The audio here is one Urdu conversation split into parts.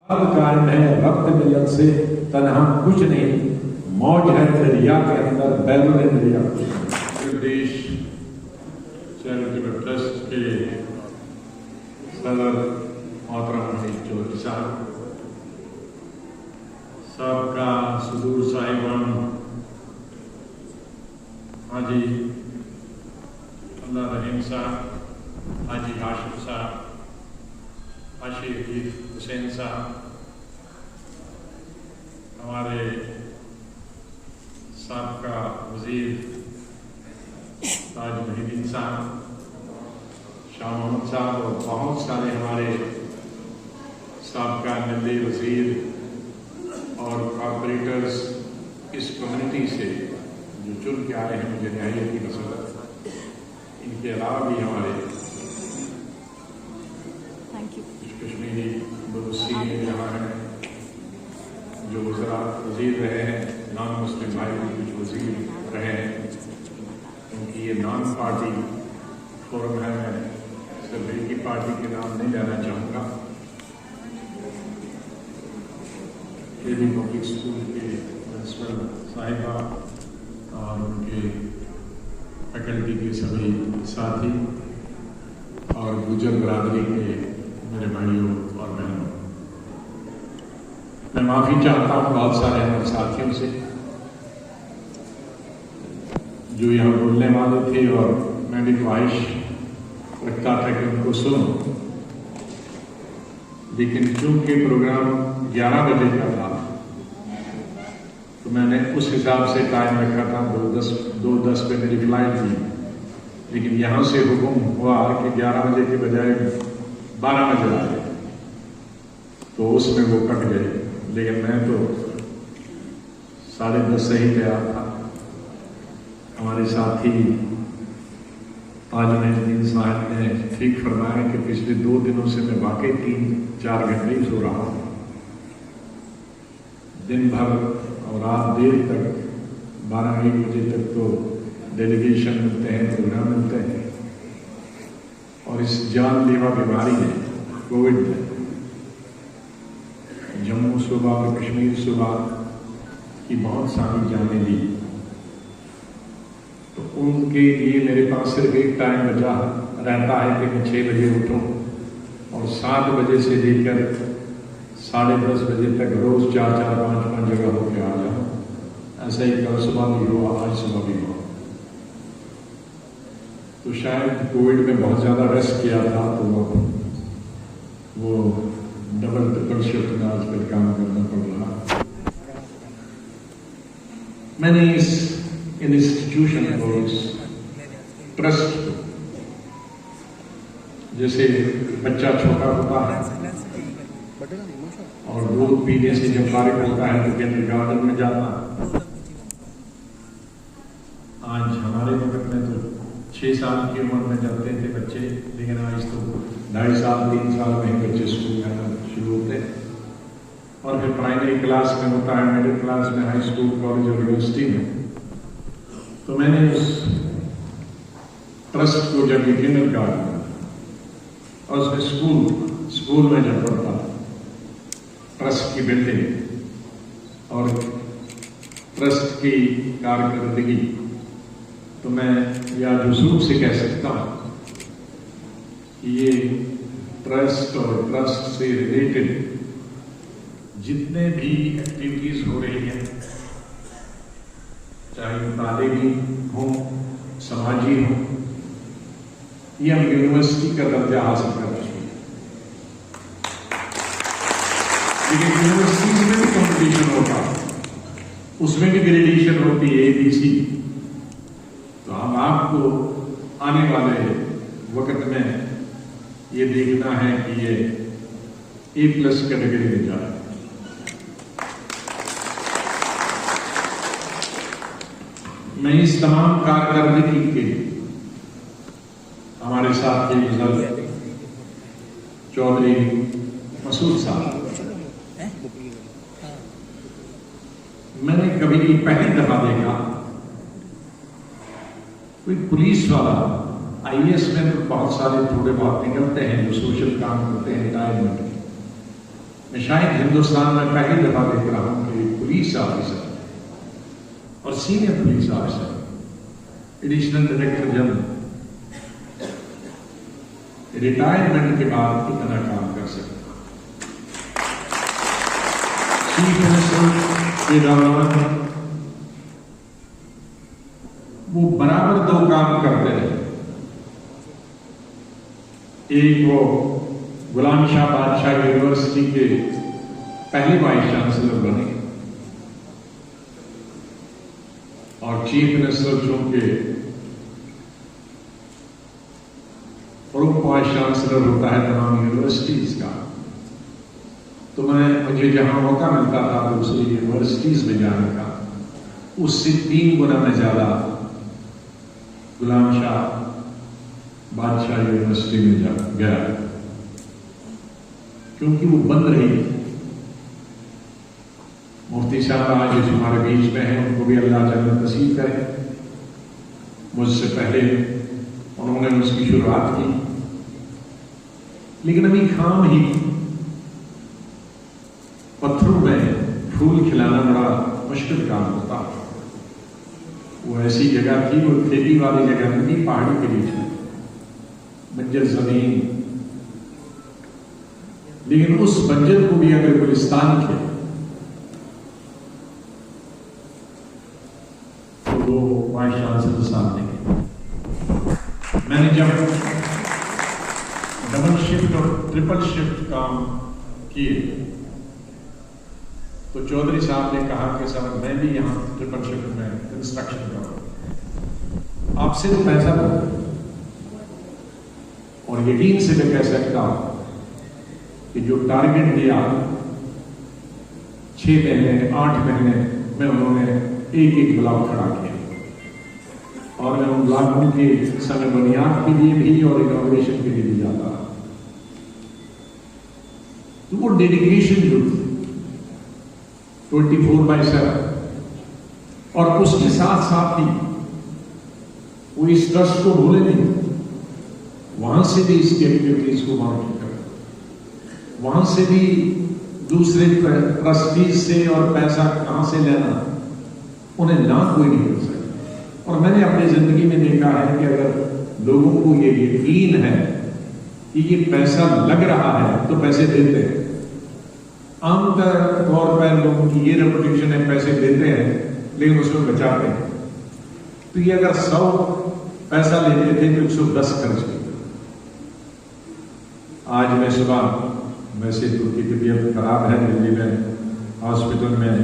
قائم ہے ربط ملت سے تنہا کچھ نہیں، موج ہے دریا کے اندر بیرون دریا کچھ نہیں۔ دیش چیریٹیبل ٹرسٹ کے صدر محترم حنیف چودھری صاحب، سابقہ صدور صاحبان حاجی اللہ رحیم صاحب، حاجی ہاشم صاحب، حاجی حسین صاحب، ہمارے سابقہ وزیر تاج محی الدین صاحب، شاہ محمد صاحب اور بہت سارے ہمارے سابقہ ایم وزیر اور کارپوریٹرز اس کمیونٹی سے جو چن کے آئے ہیں، مجھے نہایت کی مسرت۔ ان کے علاوہ بھی ہمارے کشمیری بلوچی یہاں ہیں جو وزرات وزیر رہے ہیں، نان مسلم بھائی کچھ وزیر رہے ہیں، کیونکہ یہ نان پارٹی فورم ہے، میں صرف ایک ہی پارٹی کے نام نہیں لینا چاہوں گا۔ یہ بھی پبلک اسکول کے پرنسپل صاحبہ اور ان کے فیکلٹی کے سبھی ساتھی اور گجر برادری کے میرے بھائیوں اور بہنوں، میں معافی چاہتا ہوں بہت سارے ہمارے ساتھیوں سے جو یہاں بولنے والے تھے اور میں بھی خواہش رکھتا تھا کہ ان کو سنوں، لیکن چونکہ پروگرام 11 بجے کا تھا تو میں نے اس حساب سے ٹائم رکھا تھا، 2:10 پہ میری فلائٹ تھی، لیکن یہاں سے حکم ہوا کہ 11 بجے کے بجائے 12 بجے آئے، تو اس میں وہ کٹ گئے، لیکن میں تو 10:30 سے ہی تیار تھا۔ ہمارے ساتھی تاج محی الدین صاحب نے ٹھیک فرمایا کہ پچھلے 2 دنوں سے میں واقعی 3-4 گھنٹے ہی سو رہا ہوں، دن بھر اور رات دیر تک، 12-1 بجے تک تو ڈیلیگیشن ملتے ہیں، پروگرام ملتے ہیں، اور اس جان لیوا بیماری نے، کووڈ نے، جموں صوبہ اور کشمیر صوبہ کی بہت ساری جانیں لی، تو ان کے لیے میرے پاس صرف ایک ٹائم بچا رہتا ہے کہ میں 6 بجے اٹھوں اور 7 بجے سے لے کر 10:30 بجے تک روز 4-5 جگہ ہو کے آ جاؤں۔ ایسا ہی کل صبح بھی ہوا، آج صبح بھی ہوا، تو شاید کووڈ میں بہت زیادہ ریسٹ کیا تھا، تو وہ ڈبل ٹرپل شفٹ میں آج کل کام کرنا پڑ رہا۔ میں نے اس انسٹیٹیوشن کو، اس ٹرسٹ کو، جیسے بچہ چھوٹا ہوتا ہے اور دودھ پینے سے جب فارغ ہوتا ہے تو کنڈر گارڈن میں جاتا، آج ہمارے وقت میں تو 6 سال کی عمر میں جاتے تھے بچے، لیکن آج تو 2.5 سال 3 سال میں ہی بچے اسکول جانا شروع ہوتے ہیں، اور پھر پرائمری کلاس میں ہوتا ہے، مڈل کلاس میں، ہائی اسکول، کالج اور یونیورسٹی میں۔ تو میں نے اس ٹرسٹ کو جب کنڈر گارڈن اور اس میں اسکول میں جب پڑھتا، ٹرسٹ کی بلڈنگ اور ٹرسٹ کی کارکردگی، تو میں یا رسوخ سے کہہ سکتا ہوں کہ یہ ٹرسٹ اور ٹرسٹ سے ریلیٹڈ جتنے بھی ایکٹیویٹیز ہو رہی ہیں، چاہے تعلیمی ہوں، سماجی ہوں، یہ ہم یونیورسٹی کا درجہ حاصل کر رہے ہیں، لیکن یونیورسٹی میں بھی کمپٹیشن ہوتا، اس میں بھی گریڈیشن ہوتی ہے ABC، تو ہم آپ کو آنے والے وقت میں یہ دیکھنا ہے کہ یہ A+ کیٹیگری میں جائے۔ میں اس تمام کارکردگی کے ہمارے ساتھ کے بزرگ چودھری مسعود صاحب، میں نے کبھی پہلی دفعہ دیکھا کوئی پولیس والا، IAS میں تو بہت سارے تھوڑے بہت نکلتے ہیں جو سوشل کام کرتے ہیں ریٹائرمنٹ، میں شاید ہندوستان میں پہلی دفعہ دیکھ رہا ہوں کہ پولیس آفیسر اور senior police officer additional director general retirement کے بعد اتنا کام کر سکتا. چیف منسٹر کے دوران وہ برابر دو کام کرتے رہے. ایک وہ غلام شاہ بادشاہ یونیورسٹی کے پہلے وائس چانسلر بنے اور چیف منسٹر چونکہ فروغ وائس چانسلر ہوتا ہے تمام یونیورسٹیز کا، تو مجھے جہاں موقع ملتا تھا دوسری یونیورسٹیز میں جانے کا، اس سے 3 گنا میں زیادہ غلام شاہ بادشاہ یونیورسٹی میں گیا کیونکہ وہ بند رہی. مفتی صاحب آج ہمارے بیچ میں ہیں، ان کو بھی اللہ جنت نصیب کرے. مجھ سے پہلے انہوں نے اس کی شروعات کی، لیکن ابھی خام ہی پتھروں میں پھول کھلانا بڑا مشکل کام ہوتا. وہ ایسی جگہ تھی، وہ کھیتی والی جگہ نہیں، پہاڑی کے بیچ میں بنجر زمین، لیکن اس بنجر کو بھی اگر گلستان کیا تو وہ وائس چانسلر صاحب نے. میں نے جب ڈبل شفٹ اور ٹرپل شفٹ کام کیے تو چودھری صاحب نے کہا کہ سر میں بھی یہاں ٹرپل شفٹ میں کنسٹرکشن کروں، آپ سے تو پیسہ دو. اور یقین سے میں کہہ سکتا ہوں کہ جو ٹارگٹ دیا 6 مہینے 8 مہینے میں انہوں نے ایک بلاک کھڑا کیا، اور میں ان بلاکوں کی سنگ بنیاد کے لیے بھی اور انوگریشن کے لیے بھی جاتا رہا. تو وہ ڈیڈیکیشن جو تھی 24/7، اور اس کے ساتھ ساتھ ہی وہ اس ٹرسٹ کو بھولے نہیں، وہاں سے بھی اس کی ایکٹیویٹیز کو مانیٹر کرے، وہاں سے بھی دوسرے ٹرسٹیز سے اور پیسہ کہاں سے لینا انہیں نہ کوئی نہیں کر سکتا. اور میں نے اپنی زندگی میں دیکھا ہے کہ اگر لوگوں کو یہ یقین ہے کہ یہ پیسہ لگ رہا ہے تو پیسے دیتے ہیں. عام طور پر لوگوں کی یہ ریپوٹیشن ہے پیسے دیتے ہیں لیکن اس میں بچاتے ہیں. تو یہ اگر 100 پیسہ لیتے تھے تو 110 خرچ کرتے. آج میں صبح ویسے تو کی طبیعت خراب ہے، دلی میں ہاسپٹل میں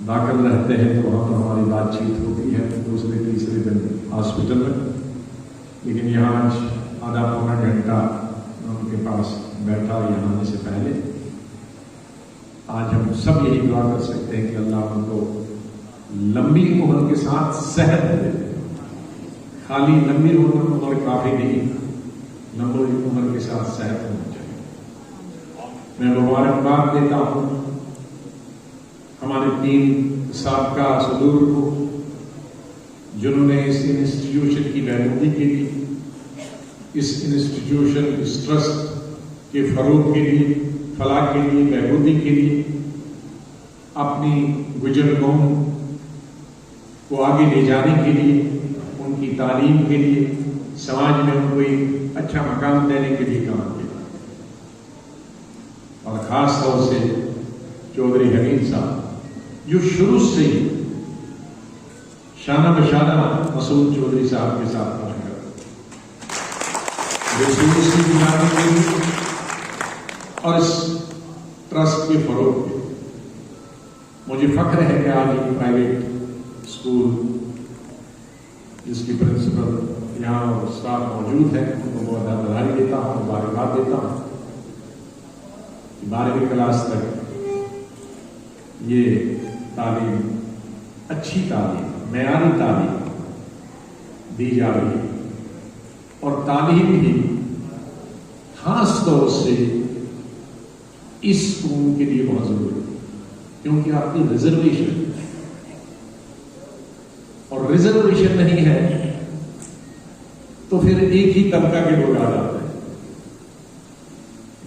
داخل رہتے ہیں تو وہاں پر ہماری بات چیت ہوتی ہے دوسرے تیسرے دن ہاسپٹل میں، لیکن یہاں آدھا پونا گھنٹہ ان کے پاس بیٹھا یہاں آنے سے پہلے. آج ہم سب یہی دعا کر سکتے ہیں کہ اللہ ان کو لمبی عمر کے ساتھ صحت دے. خالی لمبی عمر کافی نہیں، لمبی عمر کے ساتھ صحت ہونا چاہیے. میں مبارکباد دیتا ہوں ہمارے 3 سابقہ صدور کو جنہوں نے اس انسٹیٹیوشن کی بہبودی کے لیے، اس انسٹیٹیوشن اس ٹرسٹ کے فروغ کے لیے، فلاح کے لیے، بہبودی کے لیے اپنی گزر قوم کو آگے لے جانے کے لیے، ان کی تعلیم کے لیے، سماج میں ان کو ایک اچھا مقام دینے کے لیے کام کیا. اور خاص طور سے چودھری حمید صاحب جو شروع سے ہی شانہ بشانہ مسعود چودھری صاحب کے ساتھ کام کرتے اور اس ٹرسٹ کے فروغ کے. مجھے فخر ہے کہ آج ایک پرائیویٹ اسکول جس کی پرنسپل یہاں اور اسٹاف موجود ہے ان کو بہت بدھائی دیتا ہوں، مبارکباد دیتا ہوں. 12ویں کلاس تک یہ تعلیم، اچھی تعلیم، معیاری تعلیم دی جا رہی ہے. اور تعلیم بھی خاص طور سے اس قوم کے لیے بہت ضروری ہے کیونکہ آپ کی ریزرویشن اور ریزرویشن نہیں ہے تو پھر ایک ہی طبقہ کے لوگ آ جاتے ہیں.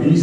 20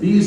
30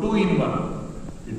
2 in 1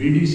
BDC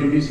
DDC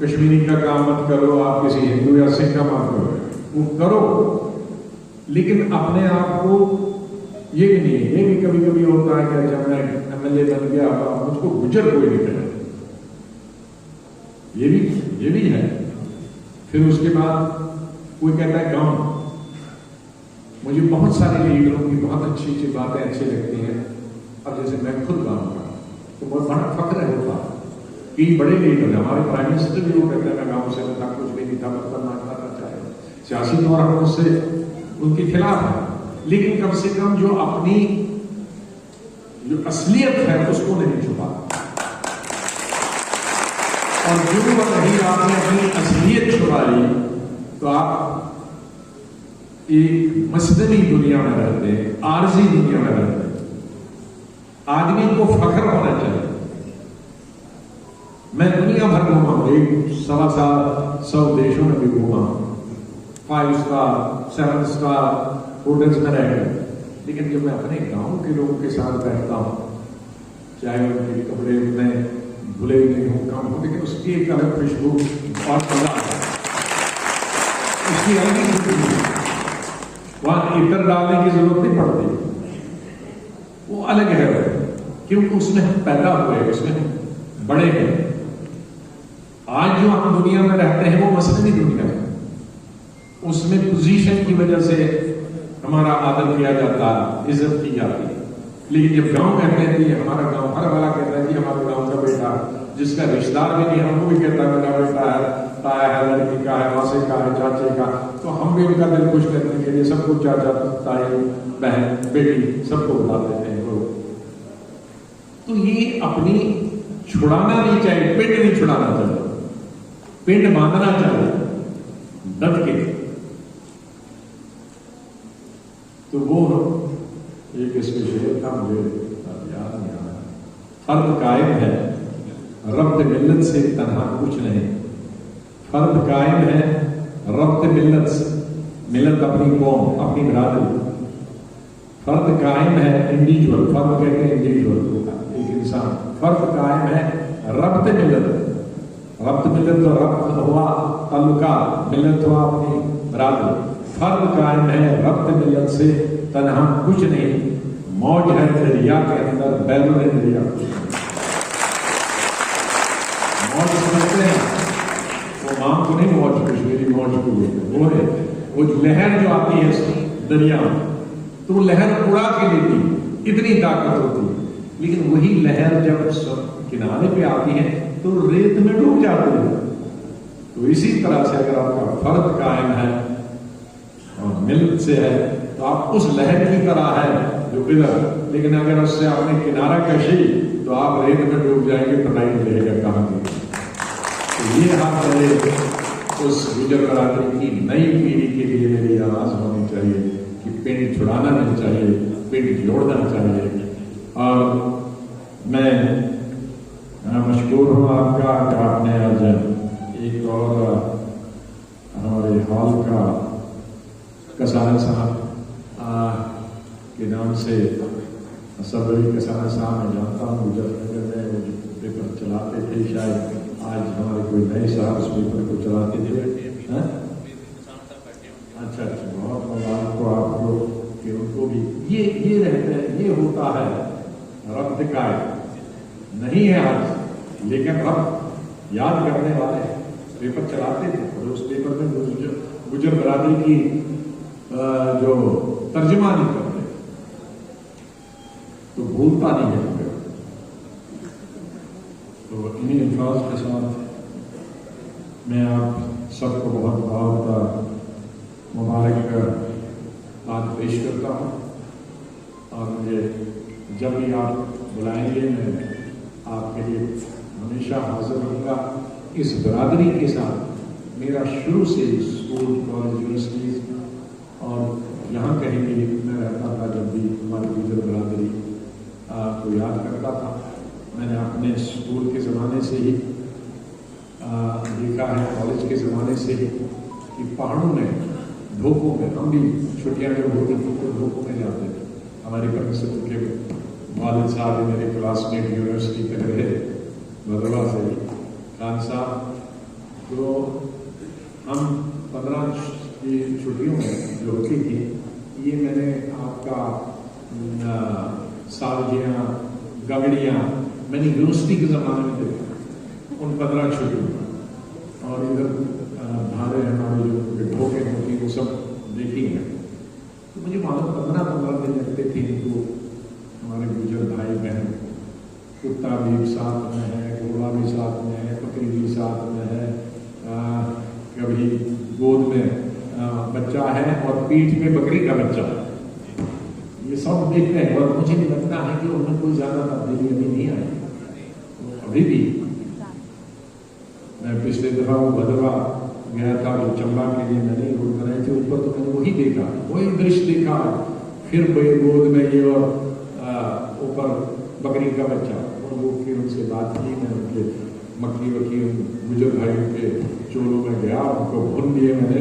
کشمیری کا کام مت کرو، آپ کسی ہندو یا سکھ کا مت کرو، وہ کرو، لیکن اپنے آپ کو یہ بھی نہیں، یہ بھی کبھی کبھی ہوتا ہے کہ جب میں ایم ایل اے بن گیا مجھ کو گجر کوئی نہیں کرے، یہ بھی ہے۔ پھر اس کے بعد کوئی کہتا ہے گاؤں، مجھے بہت سارے لیڈروں کی بہت اچھی اچھی باتیں اچھی لگتی ہیں، اب جیسے میں خود گاؤں کا تو بہت بڑا فخر ہے ہوتا، کئی بڑے لیڈر ہیں، ہمارے پرائم منسٹر بھی وہ کہتے ہیں میں گاؤں سے تھا، کچھ بھی نہیں تھا، مطلب نہ کرنا چاہے، سیاسی طور پر اس سے ان کے خلاف ہے، لیکن کم سے کم جو اپنی جو اصلیت ہے اس کو نہیں چھپا، اور جو نہیں آپ نے اپنی اصلیت چھپائی تو آپ ایک مصنوعی دنیا میں رہتے ہیں، عارضی دنیا میں رہتے ہیں۔ آدمی کو فخر ہونا چاہیے۔ میں دنیا بھر گھوما ہوں، 1.25 سال 100 دیشوں میں بھی گھوما ہوں، 5 اسٹار 7 اسٹار ہوٹلز میں رہ گئے، لیکن جب میں اپنے گاؤں کے لوگوں کے ساتھ بیٹھتا ہوں، چاہے ان کے کپڑے اتنے دھلے نہیں ہوں کم ہوں، لیکن اس کی ایک الگ خوشبو اور مزہ آتا ہے، اس کی الگ ہی خوشبو، وہاں عطر ڈالنے کی ضرورت نہیں پڑتی، وہ الگ ہے، کیونکہ اس میں ہم پیدا ہوئے، اس میں ہم بڑے ہیں۔ آج جو ہم دنیا میں رہتے ہیں وہ مصنوعی دنیا ہے، اس میں پوزیشن کی وجہ سے ہمارا آدر کیا جاتا ہے، عزت کی جاتی ہے، لیکن جب گاؤں کہتے ہیں کہ ہمارا گاؤں، ہر والا کہتا ہے کہ ہمارے گاؤں کا بیٹا، جس کا رشتہ دار بھی نہیں ہم کو بھی کہتا ہے میرا بیٹا ہے، تایا ہے، لڑکی کا ہے، ماسے کا ہے، چاچے کا، تو ہم بھی ان کا دل خوش کرنے کے لیے سب کو چاچا، تائی، بہن، بیٹی سب کو بلا دیتے ہیں لوگ۔ تو یہ اپنی چھڑانا نہیں چاہیے، پنڈ نہیں چھڑانا چاہیے، پنڈ باندھنا چاہیے ڈٹ کے۔ تو وہ ایک اس کے شعر تھا، مجھے یاد نہیں آ رہا، فرد قائم ہے ربط ملت سے تنہا کچھ نہیں، فرد قائم ہے ربط ملت سے، ملت اپنی قوم، اپنی برادری، فرد قائم ہے انڈیویجول، فرد کہتے ہیں انڈیویجول، ایک انسان، فرد قائم ہے ربط ملت، ربط ملت تو ربط ہوا تعلقات، ملت ہوا اپنی برادری، فرد قائم ہے ربط ملت سے تنہا کچھ نہیں، موج ہے دریا کے اندر بیرون دریا کچھ نہیں۔ موج سمجھتے ہیں وہ ماں کو نہیں، موج کشمیری موج کو بولتے، وہ ہے وہ لہر جو آتی ہے دریا میں، تو وہ لہر اڑا کے لیتی، اتنی طاقت ہوتی ہے، لیکن وہی لہر جب کنارے پہ آتی ہے تو ریت میں ڈوب جاتی ہے۔ تو اسی طرح سے اگر آپ کا فرد قائم ہے اور ملت سے ہے تو آپ اس لہر کی طرح ہے جو ادھر، لیکن اگر اس سے آپ نے کنارہ کشی تو آپ ریت میں ڈوب جائیں گے، پتہ ہی نہیں رہے گا کہاں کی۔ تو یہ ہاتھ میرے اس گجر برادری کی نئی پیڑھی کے لیے میری آواز ہونی چاہیے کہ پنڈ چھڑانا نہیں چاہیے، پنڈ جوڑنا چاہیے۔ اور میں مشکور ہوں آپ کا کہ آپ نے آج ایک اور ہمارے ہال کا کسانہ صاحب کے نام سے، صدری کسانہ صاحب میں جانتا ہوں، گجر نگر میں وہ پیپر چلاتے تھے، شاید آج ہمارے کوئی نئے صاحب اس پیپر کو چلاتے تھے۔ اچھا بہت مبارک ہو آپ کو کہ ان کو بھی یہ رہتا ہے، یہ ہوتا ہے ربط قائم نہیں ہے آج، لیکن رب یاد کرنے والے پیپر چلاتے تھے، اور اس پیپر میں گجر برادری کی جو ترجمہ نہیں کرتے تو بھولتا نہیں ہے۔ تو انہیں الفاظ کے ساتھ میں آپ سب کو بہت بہت مبارک بات پیش کرتا ہوں، اور مجھے جب بھی آپ بلائیں گے میں آپ کے لیے ہمیشہ حاضر رہوں گا۔ اس برادری کے ساتھ میرا شروع سے اسکول، کالج، یونیورسٹیز اور یہاں کہیں بھی میں رہتا تھا، جب بھی ہماری گجر برادری کو یاد کرتا تھا، میں نے اپنے اسکول کے زمانے سے ہی دیکھا ہے، کالج کے زمانے سے ہی، کہ پہاڑوں میں دھوپوں میں، ہم بھی چھٹیاں جب ہوتی تھیں تو دھوپوں میں جاتے تھے۔ ہمارے پرنسپل کے والد صاحب میرے کلاس میٹ یونیورسٹی تک رہے، بدروا سے خان صاحب، تو ہم 15 کی چھٹیوں میں جو ہوتی تھی، یہ میں نے آپ کا سالگیاں، گگڑیاں میں نے یونیورسٹی کے زمانے میں دیکھا ان 15 چھٹیوں میں، اور ادھر دھارے ہمارے جو ڈھوکے ہوتی وہ سب دیکھی ہیں. تو مجھے معلوم 15 دن لگتے تھے. تو ہمارے گجر بھائی بہن، کتا بھی ساتھ میں ہے، گھوڑا بھی ساتھ میں ہے، بکری بھی ساتھ میں ہے، کبھی گود میں بچہ ہے اور پیٹھ میں بکری کا بچہ ہے. یہ سب دیکھتے ہیں اور مجھے بھی لگتا ہے کہ ان میں کوئی زیادہ تبدیلی ابھی نہیں آئی. ابھی بھی میں پچھلے دفعہ وہ بھدروا گیا تھا جو چمبا کے لیے میں نے روڈ بنائی تھی، اوپر تو میں نے وہی دیکھا، وہی درش دیکھا. پھر گود میں یہ اور اوپر بکری کا بچہ. اور وہ پھر ان سے بات کی، میں ان کے مکی وکی گجر بھائیوں کے چولوں میں گیا، ان کو بھون دیے میں نے،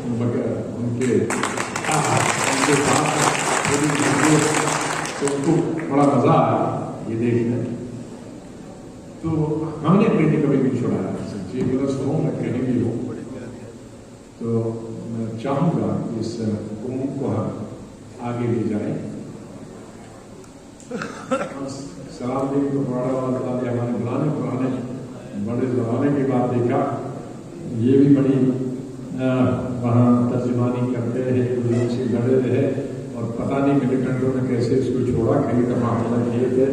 ان کے ساتھ تو ان کو بڑا مزہ آیا یہ دیکھنے. تو ہم نے اپنے کبھی نہیں چھوڑایا. یہ درست ہوں میں کہیں بھی ہوں. تو میں چاہوں گا اس قوم کو ہم آگے لے جائیں. سلام دین کو پڑھا والے ہمارے پرانے بڑے زمانے کی بات دیکھا. یہ بھی بڑی وہاں ترجمانی کرتے رہے، لوگوں سے لڑے رہے، اور پتہ نہیں ملیٹنٹوں نے کیسے اس کو چھوڑا. کہیں کا معاملہ کیے تھے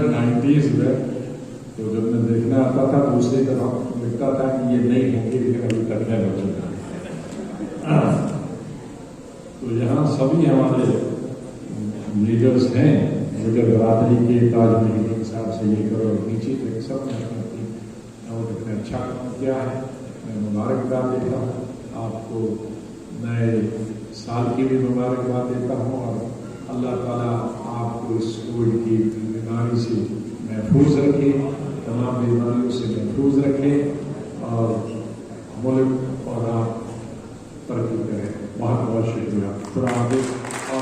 90s میں. تو جب میں دیکھنا آتا تھا دوسری طرف لکھتا تھا کہ یہ نہیں ہوں گے، لیکن ابھی تک ہے بچوں کا. تو یہاں سبھی ہمارے لیڈرز ہیں، گجر برادری کے تاج محل کے حساب سے یہ کرو نیچے تک سب نے اپنی اور اتنا اچھا کام کیا ہے. میں مبارکباد دیتا ہوں آپ کو، نئے سال کی بھی مبارکباد دیتا ہوں، اور اللہ تعالیٰ آپ کو اس کووڈ کی بیماری سے محفوظ رکھے، تمام بیماریوں سے محفوظ رکھے، اور ملک اور آپ ترقی کریں. بہت بہت شکریہ. خدا حافظ. اور